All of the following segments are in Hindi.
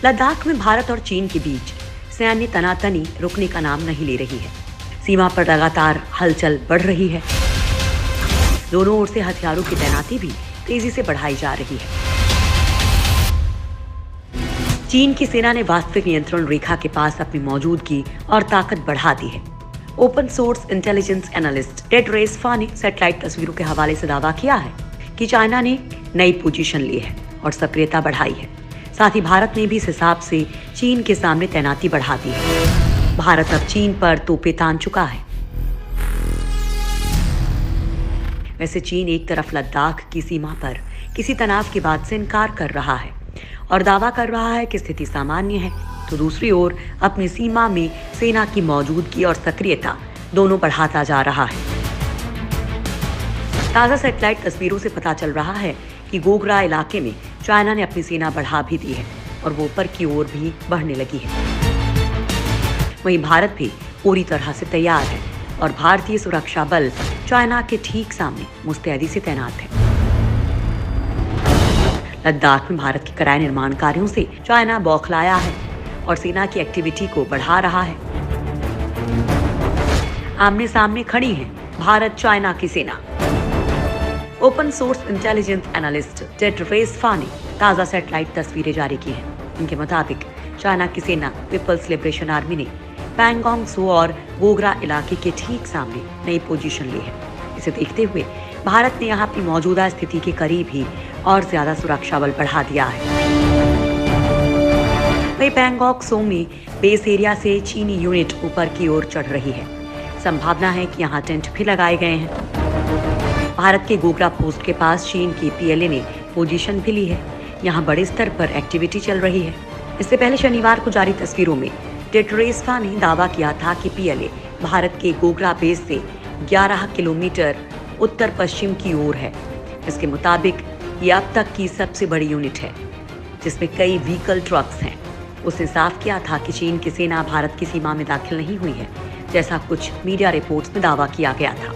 लद्दाख में भारत और चीन के बीच सैन्य तनातनी रुकने का नाम नहीं ले रही है। सीमा पर लगातार हलचल बढ़ रही है। दोनों ओर से हथियारों की तैनाती भी तेजी से बढ़ाई जा रही है। चीन की सेना ने वास्तविक नियंत्रण रेखा के पास अपनी मौजूदगी और ताकत बढ़ा दी है। Open source intelligence analyst Ted रेसफा ने सैटेलाइट तस्वीरों के हवाले से दावा किया है कि चाइना ने नई पोजीशन ली है और सक्रियता बढ़ाई है। साथ ही भारत ने भी इस हिसाब से चीन के सामने तैनाती बढ़ा दी है। भारत अब चीन पर तोपे तान चुका है। वैसे चीन एक तरफ लद्दाख की सीमा पर किसी तनाव की बात से इनकार कर रहा है और दावा कर रहा है कि स्थिति सामान्य है, तो दूसरी ओर अपनी सीमा में सेना की मौजूदगी और सक्रियता दोनों बढ़ाता जा रहा है। ताजा सैटेलाइट तस्वीरों से पता चल रहा है कि गोगरा इलाके में चाइना ने अपनी सेना बढ़ा भी दी है और वो ऊपर की ओर भी बढ़ने लगी है। वहीं भारत भी पूरी तरह से तैयार है और भारतीय सुरक्षा बल चाइना के ठीक सामने मुस्तैदी से तैनात है। लद्दाख में भारत के कराए निर्माण कार्यों से चाइना बौखलाया है और सेना की एक्टिविटी को बढ़ा रहा है। आमने सामने खड़ी है भारत चाइना की सेना। Open source intelligence analyst Ted रेसफा ने ताजा सैटेलाइट तस्वीरें जारी की हैं। उनके मुताबिक चाइना की सेना पीपल्स लिबरेशन आर्मी ने पैंगोंग सो और गोगरा इलाके के ठीक सामने नई पोजीशन ली है। इसे देखते हुए भारत ने यहां अपनी मौजूदा स्थिति के करीब ही और ज्यादा सुरक्षा बल बढ़ा दिया है। वहीं पैंगोंग सो में बेस एरिया से चीनी यूनिट ऊपर की ओर चढ़ रही है। संभावना है कि यहां टेंट भी लगाए गए हैं। भारत के गोगरा पोस्ट के पास चीन की पीएलए ने पोजीशन भी ली है। यहां बड़े स्तर पर एक्टिविटी चल रही है। इससे पहले शनिवार को जारी तस्वीरों में टेड रेसफा ने दावा किया था कि पीएलए भारत के गोगरा बेस से 11 किलोमीटर उत्तर पश्चिम की ओर है। इसके मुताबिक ये अब तक की सबसे बड़ी यूनिट है जिसमें कई व्हीकल ट्रक्स हैं। उसने साफ किया था कि चीन की सेना भारत की सीमा में दाखिल नहीं हुई है, जैसा कुछ मीडिया रिपोर्ट्स में दावा किया गया था।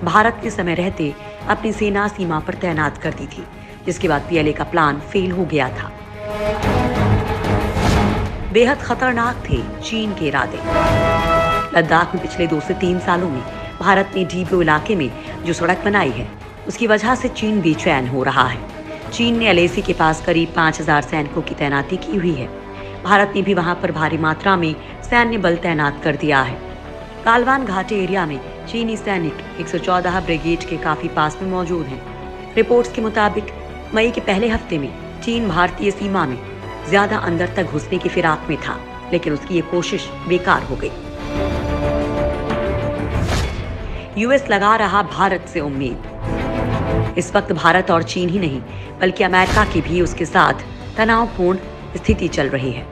भारत ने समय रहते अपनी सेना सीमा पर तैनात कर दी थी, जिसके बाद पीएलए का प्लान फेल हो गया था। बेहद खतरनाक थे चीन के इरादे। लद्दाख में पिछले 2 से 3 सालों में भारत ने डीब्रो इलाके में जो सड़क बनाई है, उसकी वजह से चीन बेचैन हो रहा है। चीन ने एलएसी के पास करीब 5000 सैनिकों की तैनाती की हुई है। भारत ने भी वहां पर भारी मात्रा में सैन्य बल तैनात कर दिया है। गालवान घाटी एरिया में चीनी सैनिक 114 ब्रिगेड के काफी पास में मौजूद हैं। रिपोर्ट्स के मुताबिक मई के पहले हफ्ते में चीन भारतीय सीमा में ज्यादा अंदर तक घुसने की फिराक में था, लेकिन उसकी ये कोशिश बेकार हो गई। यूएस लगा रहा भारत से उम्मीद। इस वक्त भारत और चीन ही नहीं बल्कि अमेरिका की भी उसके साथ तनावपूर्ण स्थिति चल रही है।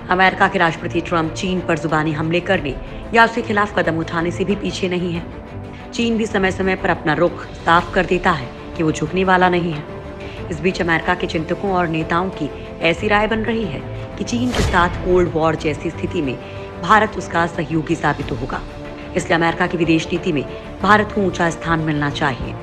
अमेरिका के राष्ट्रपति ट्रंप चीन पर जुबानी हमले करने या उसके खिलाफ कदम उठाने से भी पीछे नहीं है। चीन भी समय समय पर अपना रुख साफ कर देता है कि वो झुकने वाला नहीं है। इस बीच अमेरिका के चिंतकों और नेताओं की ऐसी राय बन रही है कि चीन के साथ कोल्ड वॉर जैसी स्थिति में भारत उसका सहयोगी साबित होगा। इसलिए अमेरिका की विदेश नीति में भारत को ऊंचा स्थान मिलना चाहिए।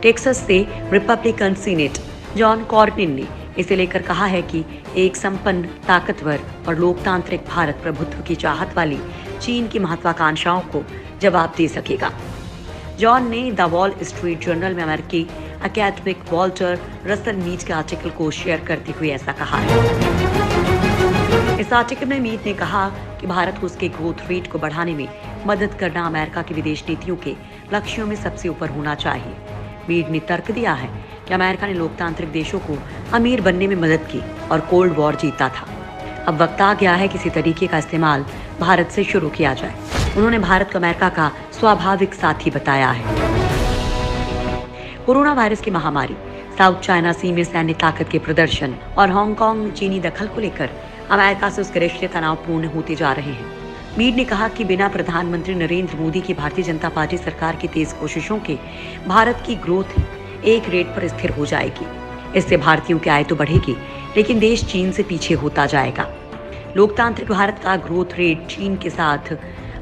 टेक्सास से रिपब्लिकन सीनेट जॉन कॉर्बिन ने इसे लेकर कहा है कि एक संपन्न, ताकतवर और लोकतांत्रिक भारत प्रभुत्व की चाहत वाली चीन की महत्वाकांक्षाओं को जवाब दे सकेगा। जॉन ने द वॉल स्ट्रीट जर्नल में अमेरिकी अकेडमिक वॉल्टर रसल मीड के आर्टिकल को शेयर करते हुए ऐसा कहा है। इस आर्टिकल में मीड ने कहा कि भारत को उसके ग्रोथ रेट को बढ़ाने में मदद करना अमेरिका की विदेश नीतियों के लक्ष्यों में सबसे ऊपर होना चाहिए। मीड ने तर्क दिया है कि अमेरिका ने लोकतांत्रिक देशों को अमीर बनने में मदद की और कोल्ड वॉर जीता था। अब वक्त आ गया है किसी तरीके का इस्तेमाल भारत से शुरू किया जाए। उन्होंने भारत को अमेरिका का स्वाभाविक साथी बताया है। कोरोना वायरस की महामारी, साउथ चाइना सी में सैन्य ताकत के प्रदर्शन और हांगकांग चीनी दखल को लेकर अमेरिका से उसके रिश्ते तनावपूर्ण होते जा रहे हैं। मीड ने कहा कि बिना प्रधानमंत्री नरेंद्र मोदी की भारतीय जनता पार्टी सरकार की तेज कोशिशों के भारत की ग्रोथ एक रेट पर स्थिर हो जाएगी। इससे भारतीयों की आय तो बढ़ेगी, लेकिन देश चीन से पीछे होता जाएगा। लोकतांत्रिक भारत का ग्रोथ रेट चीन के साथ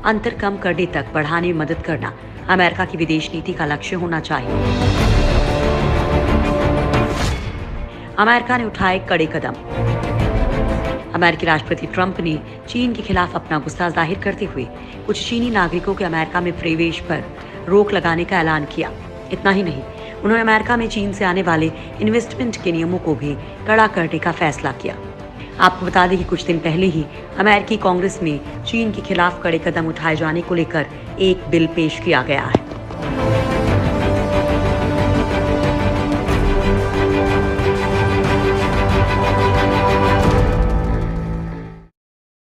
अंतर कम करने तक बढ़ाने में मदद करना अमेरिका की विदेश नीति का लक्ष्य होना चाहिए। अमेरिका ने उठाए कड़े कदम। अमेरिकी राष्ट्रपति ट्रंप ने चीन के खिलाफ अपना गुस्सा जाहिर करते हुए कुछ चीनी नागरिकों के अमेरिका में प्रवेश पर रोक लगाने का ऐलान किया। इतना ही नहीं, उन्होंने अमेरिका में चीन से आने वाले इन्वेस्टमेंट के नियमों को भी कड़ा करने का फैसला किया। आपको बता दें कि कुछ दिन पहले ही अमेरिकी कांग्रेस में चीन के खिलाफ कड़े कदम उठाए जाने को लेकर एक बिल पेश किया गया है।